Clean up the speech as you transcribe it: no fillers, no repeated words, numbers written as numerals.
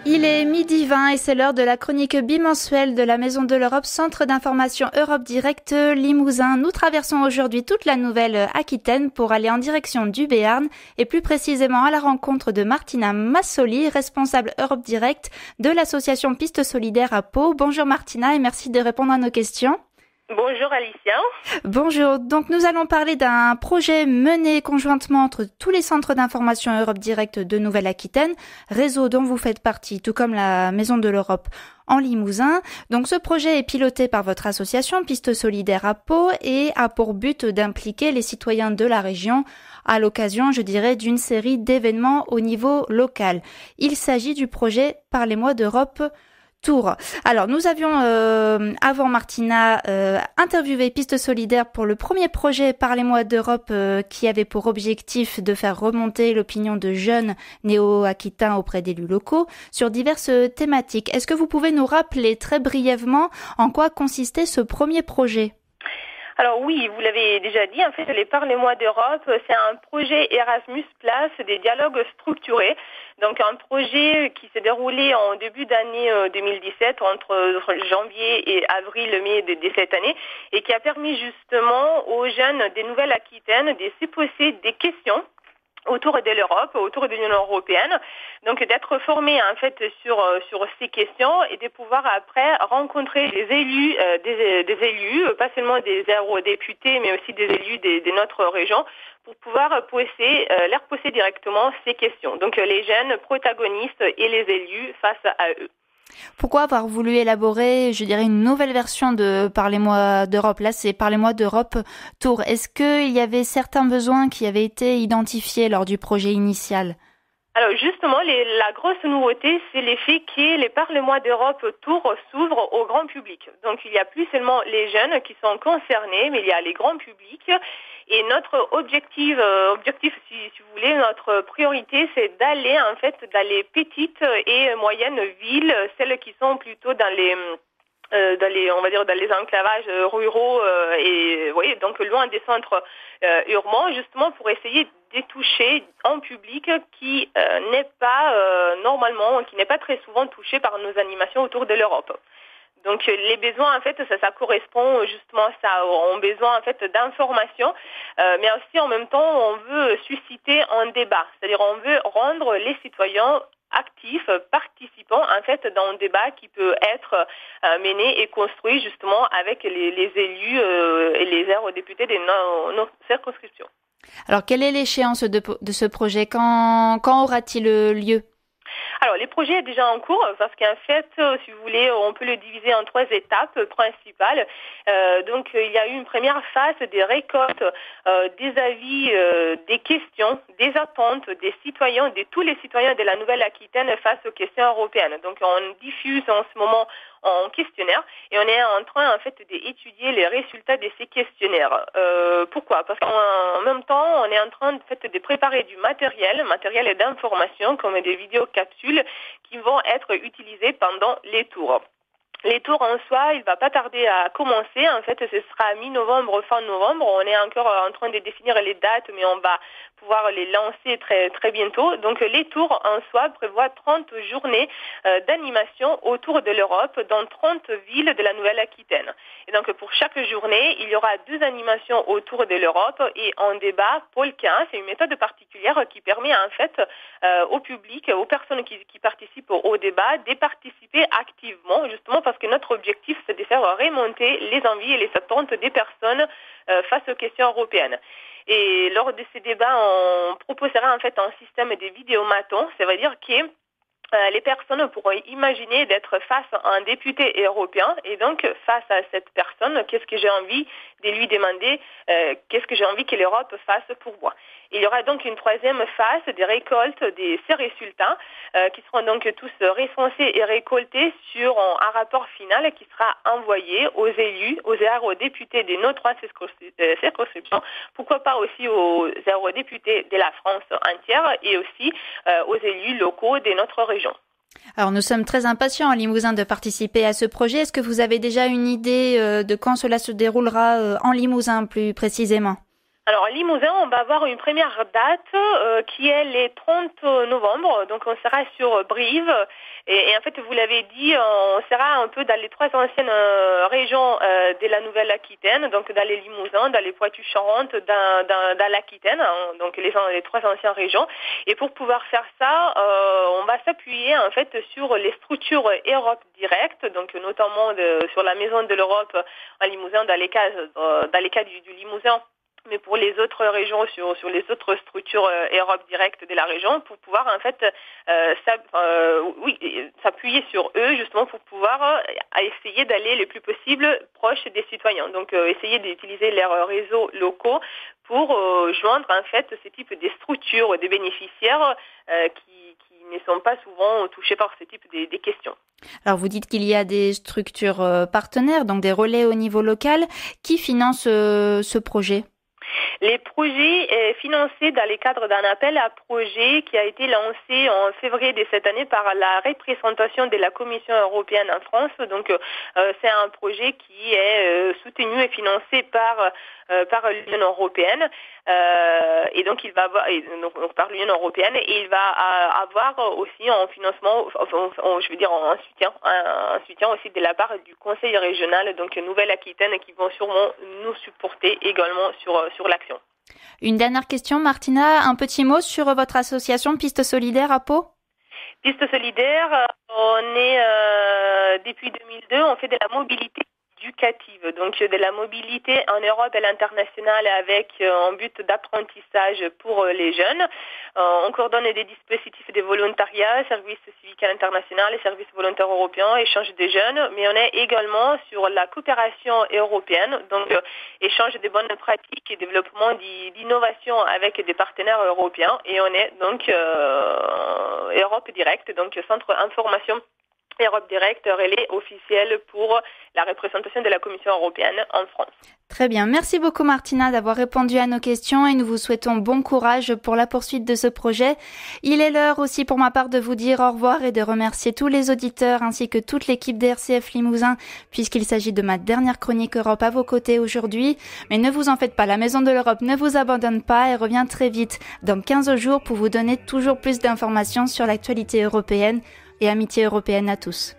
Il est 12h20 et c'est l'heure de la chronique bimensuelle de la Maison de l'Europe, Centre d'information Europe Direct Limousin. Nous traversons aujourd'hui toute la Nouvelle-Aquitaine pour aller en direction du Béarn et plus précisément à la rencontre de Martina Massoli, responsable Europe Direct de l'association Piste Solidaire à Pau. Bonjour Martina et merci de répondre à nos questions. Bonjour Alicia. Bonjour, donc nous allons parler d'un projet mené conjointement entre tous les centres d'information Europe Direct de Nouvelle-Aquitaine, réseau dont vous faites partie, tout comme la Maison de l'Europe en Limousin. Donc ce projet est piloté par votre association Piste Solidaire à Pau et a pour but d'impliquer les citoyens de la région à l'occasion, je dirais, d'une série d'événements au niveau local. Il s'agit du projet Parlez-moi d'Europe Tour. Alors, nous avions, avant Martina, interviewé Piste Solidaire pour le premier projet Parlez-moi d'Europe qui avait pour objectif de faire remonter l'opinion de jeunes néo-aquitains auprès d'élus locaux sur diverses thématiques. Est-ce que vous pouvez nous rappeler très brièvement en quoi consistait ce premier projet ? Alors oui, vous l'avez déjà dit, en fait, les Parlez-moi d'Europe, c'est un projet Erasmus Place, des dialogues structurés. Donc un projet qui s'est déroulé en début d'année 2017, entre janvier et avril-mai de cette année, et qui a permis justement aux jeunes des Nouvelles-Aquitaines de se poser des questions autour de l'Europe, autour de l'Union européenne, donc d'être formés en fait sur ces questions et de pouvoir après rencontrer les élus, des élus, pas seulement des eurodéputés, mais aussi des élus de notre région, pour pouvoir leur poser directement ces questions. Donc les jeunes protagonistes et les élus face à eux. Pourquoi avoir voulu élaborer, je dirais, une nouvelle version de Parlez-moi d'Europe ? Là, c'est Parlez-moi d'Europe Tour. Est-ce qu'il y avait certains besoins qui avaient été identifiés lors du projet initial ? Alors justement, la grosse nouveauté, c'est l'effet que les Parlez-moi d'Europe Tour s'ouvrent au grand public. Donc il n'y a plus seulement les jeunes qui sont concernés, mais il y a les grands publics. Et notre objectif, si vous voulez, notre priorité, c'est d'aller en fait dans les petites et moyennes villes, celles qui sont plutôt dans les enclavages ruraux et oui, donc loin des centres urbains, justement pour essayer de toucher un public qui n'est pas normalement, qui n'est pas très souvent touché par nos animations autour de l'Europe. Donc les besoins en fait ça correspond justement à ça, on besoin en fait d'informations, mais aussi en même temps on veut susciter un débat, c'est-à-dire on veut rendre les citoyens actifs, participants en fait dans un débat qui peut être mené et construit justement avec les élus et les eurodéputés de nos circonscriptions. Alors quelle est l'échéance de ce projet ? Quand aura-t-il lieu ? Alors, les projets sont déjà en cours parce qu'en fait, si vous voulez, on peut le diviser en 3 étapes principales. Donc, il y a eu une première phase des récoltes, des avis, des questions, des attentes des citoyens, de tous les citoyens de la Nouvelle-Aquitaine face aux questions européennes. Donc, on diffuse en ce moment en questionnaire et on est en train en fait d'étudier les résultats de ces questionnaires. Pourquoi ? Parce qu'en même temps, on est en train de préparer du matériel d'information comme des vidéocapsules qui vont être utilisées pendant les tours. Les tours en soi, il ne va pas tarder à commencer. En fait, ce sera mi-novembre, fin novembre. On est encore en train de définir les dates, mais on va pouvoir les lancer très, très bientôt. Donc, les tours en soi prévoient 30 journées d'animation autour de l'Europe dans 30 villes de la Nouvelle-Aquitaine. Et donc, pour chaque journée, il y aura 2 animations autour de l'Europe et un débat Polka. C'est une méthode particulière qui permet en fait au public, aux personnes qui participent au débat, de participer activement, justement parce que notre objectif, c'est de faire remonter les envies et les attentes des personnes face aux questions européennes. Et lors de ces débats, on proposera en fait un système de vidéomatons, ça veut dire que les personnes pourront imaginer d'être face à un député européen et donc face à cette personne, qu'est-ce que j'ai envie de lui demander, qu'est-ce que j'ai envie que l'Europe fasse pour moi. Il y aura donc une 3e phase des récoltes de ces résultats qui seront donc tous recensés et récoltés sur un rapport final qui sera envoyé aux élus, aux eurodéputés de nos 3 circonscriptions, pourquoi pas aussi aux eurodéputés de la France entière et aussi aux élus locaux de notre région. Alors nous sommes très impatients à Limousin de participer à ce projet. Est-ce que vous avez déjà une idée de quand cela se déroulera en Limousin plus précisément ? Alors, à Limousin, on va avoir une première date qui est le 30 novembre. Donc, on sera sur Brive. Et en fait, vous l'avez dit, on sera un peu dans les 3 anciennes régions de la Nouvelle-Aquitaine. Donc, dans les Limousins, dans les Poitou-Charentes, dans l'Aquitaine. Donc, les 3 anciennes régions. Et pour pouvoir faire ça, on va s'appuyer en fait sur les structures Europe Direct. Donc, notamment sur la Maison de l'Europe à Limousin, dans les cas du Limousin. Mais pour les autres régions, sur les autres structures Europe Direct de la région, pour pouvoir en fait s'appuyer sur eux justement pour pouvoir essayer d'aller le plus possible proche des citoyens. Donc essayer d'utiliser leurs réseaux locaux pour joindre en fait ce type de structures, des bénéficiaires qui ne sont pas souvent touchés par ce type des questions. Alors vous dites qu'il y a des structures partenaires, donc des relais au niveau local. Qui finance ce projet ? Les projets financés dans le cadre d'un appel à projet qui a été lancé en février de cette année par la représentation de la Commission européenne en France. Donc c'est un projet qui est soutenu et financé par l'Union européenne et donc il va avoir par l'Union européenne et il va avoir aussi en financement, un soutien aussi de la part du Conseil régional, donc Nouvelle-Aquitaine, qui vont sûrement nous supporter également sur l'action. Une dernière question, Martina, un petit mot sur votre association Piste Solidaire à Pau ? Piste Solidaire, on est depuis 2002, on fait de la mobilité éducative, donc de la mobilité en Europe et à l'international avec un but d'apprentissage pour les jeunes. On coordonne des dispositifs de volontariat, service civique à l'international, service volontaire européen, échange des jeunes, mais on est également sur la coopération européenne, donc échange de bonnes pratiques et développement d'innovation avec des partenaires européens, et on est donc Europe Direct, donc centre information Europe Direct, relais officiel pour la représentation de la Commission européenne en France. Très bien. Merci beaucoup Martina d'avoir répondu à nos questions et nous vous souhaitons bon courage pour la poursuite de ce projet. Il est l'heure aussi pour ma part de vous dire au revoir et de remercier tous les auditeurs ainsi que toute l'équipe d'RCF Limousin puisqu'il s'agit de ma dernière chronique Europe à vos côtés aujourd'hui. Mais ne vous en faites pas, la Maison de l'Europe ne vous abandonne pas et revient très vite dans 15 jours pour vous donner toujours plus d'informations sur l'actualité européenne et amitié européenne à tous.